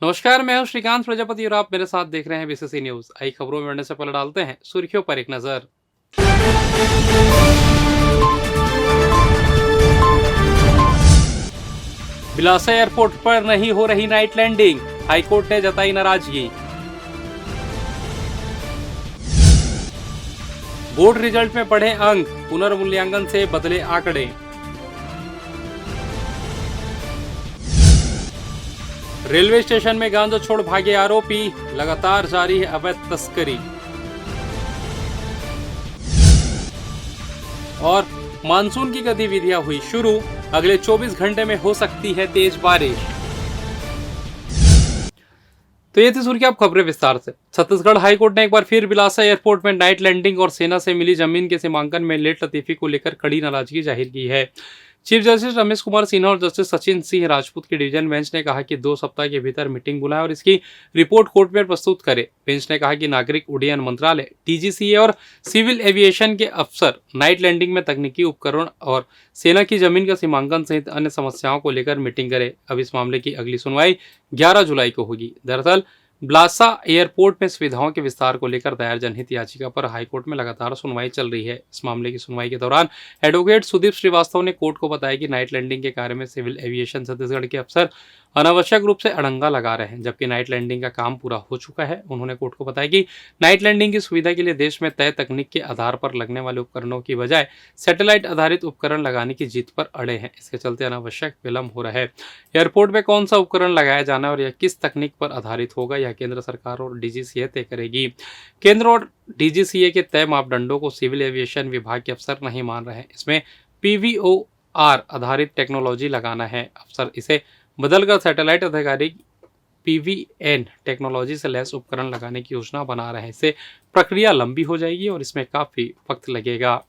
नमस्कार, मैं हूं श्रीकांत प्रजापति और आप मेरे साथ देख रहे हैं बीसीसी न्यूज। आई खबरों में बढ़ने से पहले डालते हैं सुर्खियों पर एक नजर। बिलासा एयरपोर्ट पर नहीं हो रही नाइट लैंडिंग, हाईकोर्ट ने जताई नाराजगी। बोर्ड रिजल्ट में बढ़े अंक, पुनर्मूल्यांकन से बदले आंकड़े। रेलवे स्टेशन में गांजा छोड़ भागे आरोपी, लगातार जारी है अवैध तस्करी। और मानसून की गतिविधियां हुई शुरू, अगले 24 घंटे में हो सकती है तेज बारिश। तो ये थी सुर्खियां, अब खबरें विस्तार से। छत्तीसगढ़ हाईकोर्ट ने एक बार फिर बिलासा एयरपोर्ट में नाइट लैंडिंग और सेना से मिली जमीन के सीमांकन में लेट लतीफी को लेकर कड़ी नाराजगी जाहिर की है। चीफ जस्टिस रमेश कुमार सिन्हा और जस्टिस सचिन सिंह राजपूत की डिवीजन बेंच ने कहा कि 2 सप्ताह के भीतर मीटिंग बुलाए और इसकी रिपोर्ट कोर्ट में प्रस्तुत करे। बेंच ने कहा कि नागरिक उड्डयन मंत्रालय, डीजीसीए और सिविल एविएशन के अफसर नाइट लैंडिंग में तकनीकी उपकरण और सेना की जमीन का सीमांकन सहित अन्य समस्याओं को लेकर मीटिंग करे। अब इस मामले की अगली सुनवाई 11 जुलाई को होगी। दरअसल बिलासा एयरपोर्ट में सुविधाओं के विस्तार को लेकर दायर जनहित याचिका पर हाईकोर्ट में लगातार सुनवाई चल रही है। इस मामले की सुनवाई के दौरान एडवोकेट सुदीप श्रीवास्तव ने कोर्ट को बताया कि नाइट लैंडिंग के कार्य में सिविल एविएशन छत्तीसगढ़ के अफसर अनावश्यक रूप से अड़ंगा लगा रहे हैं, जबकि नाइट लैंडिंग का काम पूरा हो चुका है। उन्होंने कोर्ट को बताया कि नाइट लैंडिंग की सुविधा के लिए देश में तय तकनीक के आधार पर लगने वाले उपकरणों की बजाय सैटेलाइट आधारित उपकरण लगाने की जिद पर अड़े हैं। इसके चलते अनावश्यक विलंब हो रहा है। एयरपोर्ट में कौन सा उपकरण लगाया जाना और यह किस तकनीक पर आधारित होगा, यह केंद्र सरकार और डीजीसीए तय करेगी। केंद्र और डीजीसीए के तय मापदंडों को सिविल एविएशन विभाग के अफसर नहीं मान रहे हैं। इसमें पीवीओआर आधारित टेक्नोलॉजी लगाना है। अफसर इसे बदलकर सैटेलाइट आधारित पीवीएन टेक्नोलॉजी से लैस उपकरण लगाने की योजना बना रहे हैं। इससे प्रक्रिया लंबी हो जाएगी और इसमें काफी वक्त लगेगा।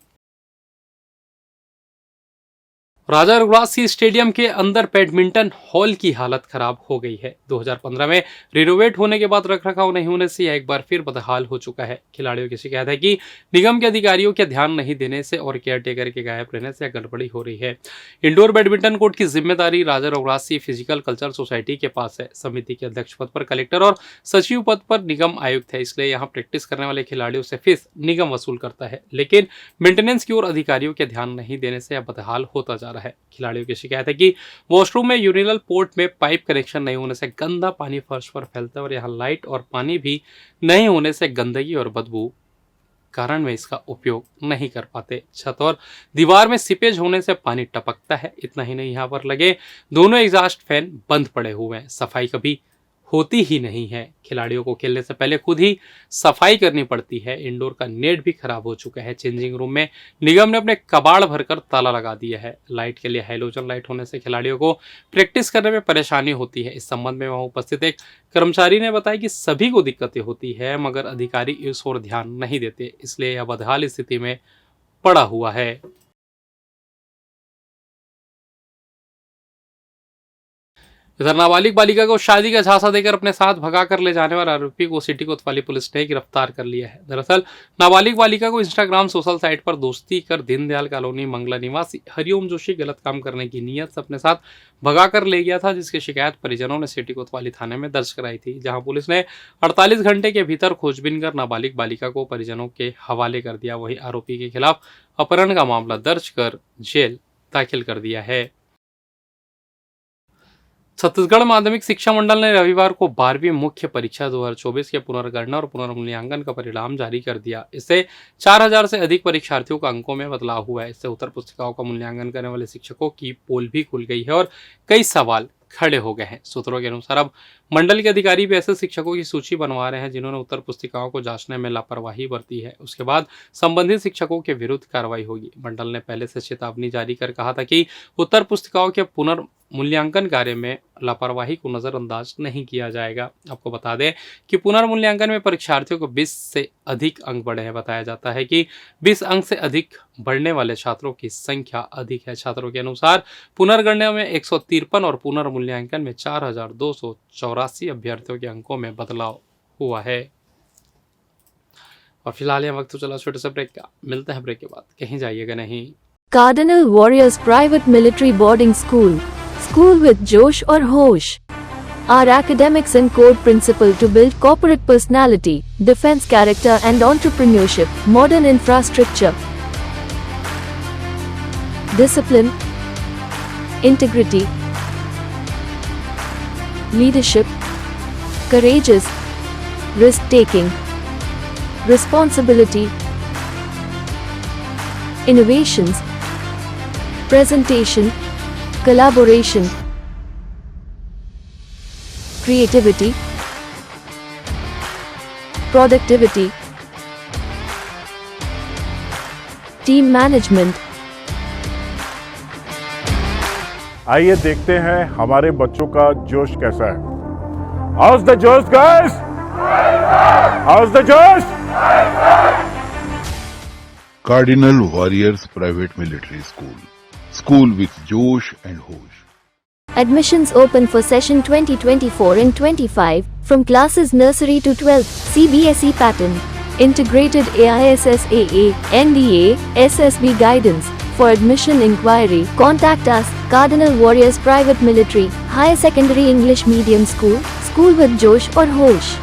राजा रघुराज सिंह स्टेडियम के अंदर बैडमिंटन हॉल की हालत खराब हो गई है। 2015 में रिनोवेट होने के बाद रखरखाव नहीं होने से यह एक बार फिर बदहाल हो चुका है। खिलाड़ियों की शिकायत है कि निगम के अधिकारियों के ध्यान नहीं देने से और केयरटेकर के गायब रहने से गड़बड़ी हो रही है। इंडोर बैडमिंटन कोर्ट की जिम्मेदारी Raja Raghuraj Singh physical culture society के पास है। समिति के अध्यक्ष पद पर कलेक्टर और सचिव पद पर निगम आयुक्त है, इसलिए यहाँ प्रैक्टिस करने वाले खिलाड़ियों से फीस निगम वसूल करता है। लेकिन मेंटेनेंस की ओर अधिकारियों के ध्यान नहीं देने से यह बदहाल होता जा रहा है। खिलाड़ियों की शिकायत है कि वॉशरूम में यूरिनल पोर्ट में पाइप कनेक्शन नहीं होने से गंदा पानी फर्श पर फैलता है और यहाँ लाइट और पानी भी नहीं होने से गंदगी और बदबू कारण वे इसका उपयोग नहीं कर पाते। छत और दीवार में सीपेज होने से पानी टपकता है। इतना ही नहीं, यहाँ पर लगे दोनों एग्जॉस्ट फैन बंद पड़े हुए हैं। सफाई कभी होती ही नहीं है। खिलाड़ियों को खेलने से पहले खुद ही सफाई करनी पड़ती है। इंडोर का नेट भी खराब हो चुका है। चेंजिंग रूम में निगम ने अपने कबाड़ भरकर ताला लगा दिया है। लाइट के लिए हैलोजन लाइट होने से खिलाड़ियों को प्रैक्टिस करने में परेशानी होती है। इस संबंध में वहां उपस्थित एक कर्मचारी ने बताया कि सभी को दिक्कतें होती है, मगर अधिकारी इस ओर ध्यान नहीं देते, इसलिए यह बदहाल स्थिति में पड़ा हुआ है। इधर नाबालिग बालिका को शादी का झांसा देकर अपने साथ भगाकर ले जाने वाले आरोपी को सिटी कोतवाली पुलिस ने गिरफ्तार कर लिया है। दरअसल नाबालिग बालिका को इंस्टाग्राम सोशल साइट पर दोस्ती कर दीनदयाल कॉलोनी मंगला निवासी हरिओम जोशी गलत काम करने की नीयत से अपने साथ भगाकर ले गया था, जिसकी शिकायत परिजनों ने सिटी कोतवाली थाने में दर्ज कराई थी, जहां पुलिस ने 48 घंटे के भीतर खोजबीन कर नाबालिग बालिका को परिजनों के हवाले कर दिया। वहीं आरोपी के खिलाफ अपहरण का मामला दर्ज कर जेल दाखिल कर दिया है। छत्तीसगढ़ माध्यमिक शिक्षा मंडल ने रविवार को 12वीं मुख्य परीक्षा 2024 के पुनर्गणना और पुनर्मूल्यांकन का परिणाम जारी कर दिया। इससे 4000 से अधिक परीक्षार्थियों का अंकों में बदलाव हुआ है। इससे उत्तर पुस्तिकाओं का मूल्यांकन करने वाले शिक्षकों की पोल भी खुल गई है और कई सवाल खड़े हो गए हैं। सूत्रों के अनुसार अब मंडल के अधिकारी भी ऐसे शिक्षकों की सूची बनवा रहे हैं जिन्होंने उत्तर पुस्तिकाओं को जांचने में लापरवाही बरती है। उसके बाद संबंधित शिक्षकों के विरुद्ध कार्रवाई होगी। मंडल ने पहले से चेतावनी जारी कर कहा था कि उत्तर पुस्तिकाओं के पुनर्मूल्यांकन कार्य में लापरवाही को नजरअंदाज नहीं किया जाएगा। आपको बता दें कि पुनर्मूल्यांकन में परीक्षार्थियों को 20 से अधिक अंक बढ़े हैं। बताया जाता है कि 20 अंक से अधिक बढ़ने वाले छात्रों की संख्या अधिक है। छात्रों के अनुसार पुनर्गणना में 153 और पुनर्मूल्यांकन में 4284 अभ्यर्थियों के अंकों में बदलाव हुआ है। और फिलहाल यह वक्त तो चला छोटे से ब्रेक का, मिलते हैं ब्रेक के बाद, कहीं जाइएगा नहीं। Cardinal warriors private military boarding school, school with जोश और होश। Our academics encode principle to build corporate personality, defense character and entrepreneurship, modern infrastructure, discipline, integrity, leadership, courageous, risk-taking, responsibility, innovations, presentation, collaboration, creativity, productivity, team management. आइए देखते हैं हमारे बच्चों का जोश कैसा है। How's the जोश guys? How's the जोश? Cardinal Warriors Private Military School. School with Josh and Hosh. Admissions open for session 2024 and 25 from classes nursery to 12th, CBSE pattern. Integrated AISSAA, NDA, SSB guidance. For admission inquiry, contact us, Cardinal Warriors Private Military, Higher Secondary English Medium School, School with Josh or Hosh.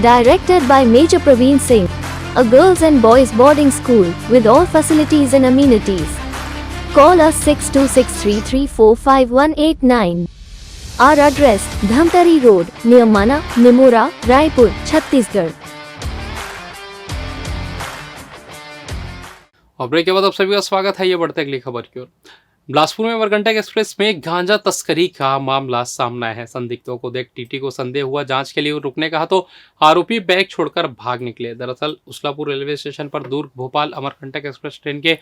Directed by Major Praveen Singh. A girls and boys boarding school with all facilities and amenities. Call us 6263345189. Our address, Dhamtari Road, near Mana, Nimura, Raipur, Chhattisgarh. और break के बाद आप सभी का स्वागत है। ये बढ़ते अगली खबर की ओर। बिलासपुर में अमरकंटक एक्सप्रेस में गांजा तस्करी का मामला सामने आया है। संदिग्धों को देख टीटी को संदेह हुआ, जांच के लिए रुकने कहा तो आरोपी बैग छोड़कर भाग निकले। दरअसल उसलापुर रेलवे स्टेशन पर दुर्ग भोपाल अमरकंटक एक्सप्रेस ट्रेन के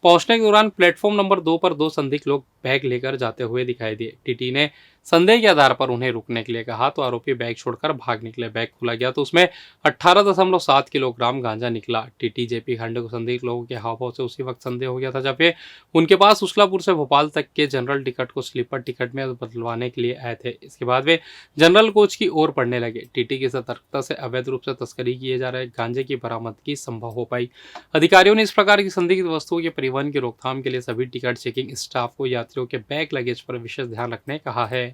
पहुंचने के दौरान प्लेटफॉर्म नंबर 2 पर 2 संदिग्ध लोग बैग लेकर जाते हुए दिखाई दिए। टीटी ने संदेह के आधार पर उन्हें रुकने के लिए कहा तो आरोपी बैग छोड़कर भाग निकले। बैग खोला गया तो उसमें 18.7 किलोग्राम गांजा निकला। टीटी जेपी खंडे को संदिग्ध लोगों के हावभाव से उसी वक्त संदेह हो गया था जब वे उनके पास उसलापुर से भोपाल तक के जनरल टिकट को स्लीपर टिकट में बदलवाने के लिए आए थे। इसके बाद वे जनरल कोच की ओर बढ़ने लगे। टीटी की सतर्कता से अवैध रूप से तस्करी किए जा रहे गांजे की बरामदगी संभव हो पाई। अधिकारियों ने इस प्रकार की संदिग्ध वस्तुओं के परिवहन की रोकथाम के लिए सभी टिकट चेकिंग स्टाफ को यात्रियों के बैग लगेज पर विशेष ध्यान रखने कहा है।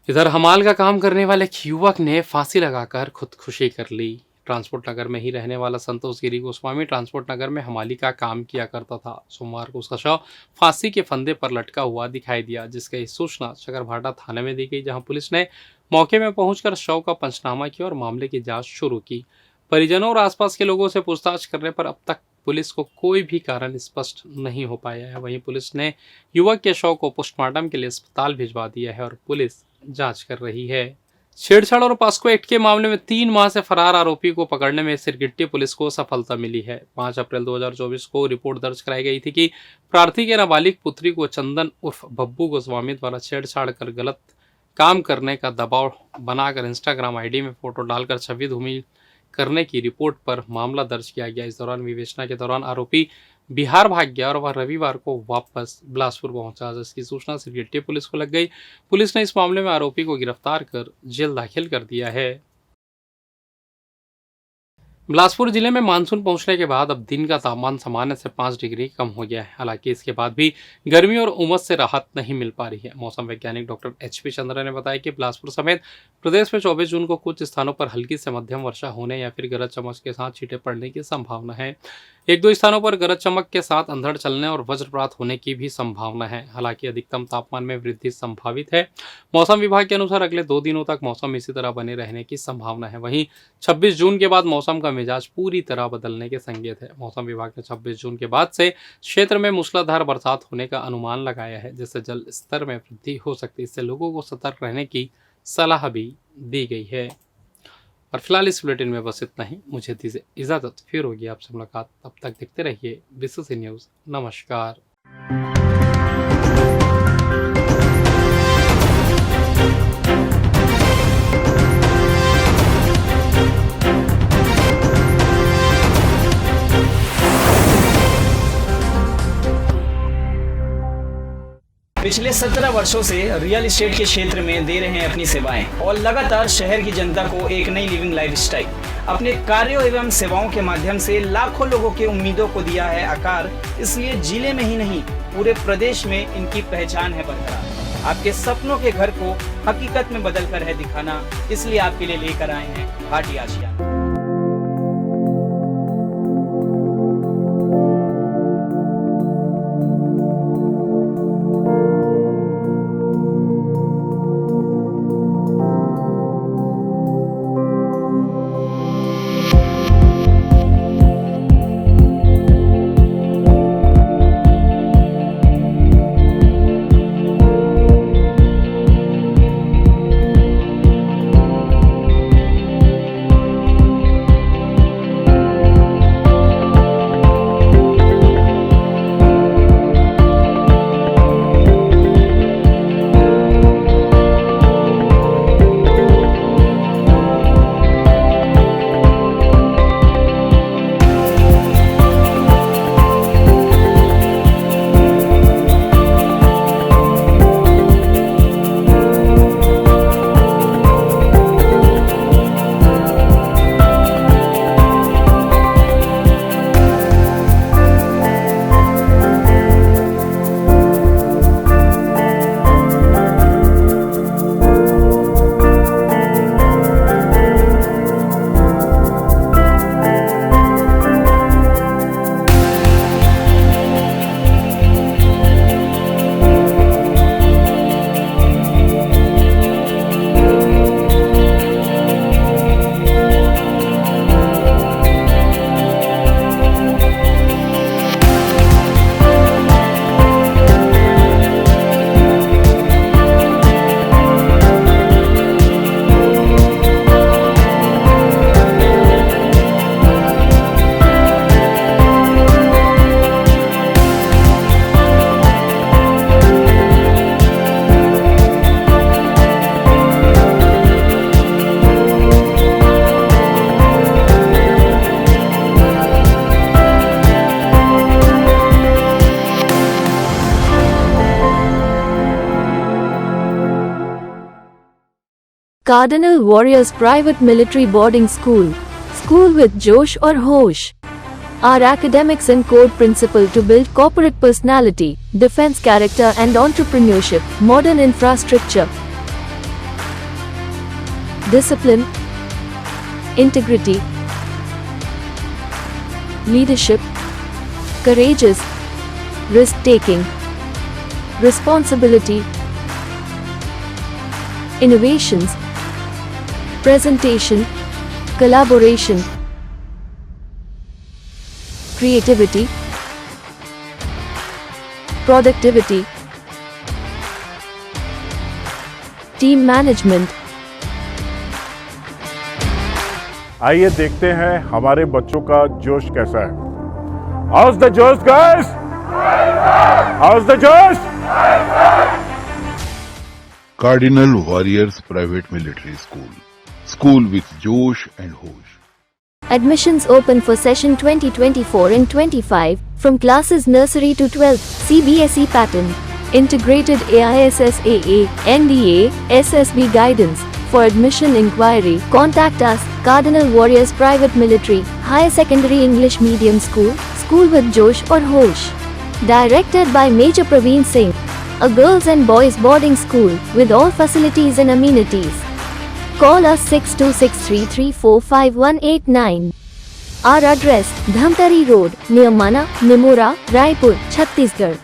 इधर हमाल का काम करने वाले एक युवक ने फांसी लगाकर खुदकुशी कर ली। ट्रांसपोर्ट नगर में ही रहने वाला संतोष गिरी गोस्वामी ट्रांसपोर्ट नगर में हमाली का काम किया करता था। सोमवार को उसका शव फांसी के फंदे पर लटका हुआ दिखाई दिया, जिसकी सूचना शकरभाटा थाने में दी गई, जहां पुलिस ने मौके में पहुंचकर शव का पंचनामा किया और मामले की जांच शुरू की। परिजनों और आसपास के लोगों से पूछताछ करने पर अब तक पुलिस को कोई भी कारण स्पष्ट नहीं हो पाया है। वहीं पुलिस ने युवक के शव को पोस्टमार्टम के लिए अस्पताल भिजवा दिया है और पुलिस जांच कर रही है। छेड़छाड़ और पास्को एक्ट के मामले में 3 माह से फरार आरोपी को पकड़ने में सिरगिट्टी पुलिस को सफलता मिली है। 5 अप्रैल 2024 को रिपोर्ट दर्ज कराई गई थी कि प्रार्थी के नाबालिग पुत्री को चंदन उर्फ बब्बू गोस्वामी द्वारा छेड़छाड़ कर गलत काम करने का दबाव बनाकर इंस्टाग्राम आईडी में फोटो डालकर छवि धूमिल करने की रिपोर्ट पर मामला दर्ज किया गया। इस दौरान विवेचना के दौरान आरोपी बिहार भाग गया और वह रविवार को वापस बिलासपुर पहुंचा, जिसकी सूचना सिरगिट्टी पुलिस को लग गई। पुलिस ने इस मामले में आरोपी को गिरफ्तार कर जेल दाखिल कर दिया है। बिलासपुर जिले में मानसून पहुंचने के बाद अब दिन का तापमान सामान्य से 5 डिग्री कम हो गया है। हालांकि इसके बाद भी गर्मी और उमस से राहत नहीं मिल पा रही है। मौसम वैज्ञानिक डॉक्टर HP चंद्रा ने बताया कि बिलासपुर समेत प्रदेश में 24 जून को कुछ स्थानों पर हल्की से मध्यम वर्षा होने या फिर गरज चमक के साथ छींटे पड़ने की संभावना है। 1-2 स्थानों पर गरज चमक के साथ अंधड़ चलने और वज्रपात होने की भी संभावना है। हालांकि अधिकतम तापमान में वृद्धि संभावित है। मौसम विभाग के अनुसार अगले 2 दिनों तक मौसम इसी तरह बने रहने की संभावना है। वहीं 26 जून के बाद मौसम का मिजाज पूरी तरह बदलने के संकेत है। मौसम विभाग ने 26 जून के बाद से क्षेत्र में मूसलाधार बरसात होने का अनुमान लगाया है, जिससे जल स्तर में वृद्धि हो सकती है। इससे लोगों को सतर्क रहने की सलाह भी दी गई है। और फिलहाल इस बुलेटिन में बस इतना ही। मुझे दीजिए इजाजत, फिर होगी आपसे मुलाकात। तब तक देखते रहिए BCC न्यूज़। नमस्कार। पिछले 17 वर्षों से रियल एस्टेट के क्षेत्र में दे रहे हैं अपनी सेवाएं और लगातार शहर की जनता को एक नई लिविंग लाइफस्टाइल। अपने कार्यों एवं सेवाओं के माध्यम से लाखों लोगों की उम्मीदों को दिया है आकार। इसलिए जिले में ही नहीं पूरे प्रदेश में इनकी पहचान है बरकरार। आपके सपनों के घर को हकीकत में बदल कर है दिखाना, इसलिए आपके लिए लेकर आए हैं भाटी आशियाना। Cardinal Warriors Private Military Boarding School. School with Josh or Hosh. Our academics encode principle to build corporate personality, defense character and entrepreneurship, modern infrastructure, discipline, integrity, leadership, courageous, risk-taking, responsibility, innovations, presentation, collaboration, creativity, productivity, team management. आइए देखते हैं हमारे बच्चों का जोश कैसा है। How's the जोश guys? How's the जोश? Cardinal Warriors Private Military School. School with Josh and Hosh. Admissions open for session 2024 and 25 from classes nursery to 12th CBSE pattern. Integrated AISSAA, NDA, SSB guidance. For admission inquiry, contact us, Cardinal Warriors Private Military, Higher Secondary English Medium School, School with Josh or Hosh. Directed by Major Praveen Singh. A girls and boys boarding school with all facilities and amenities. Call us 6263345189. Our address, Dhamtari Road, near Mana, Nimura, Raipur, Chhattisgarh.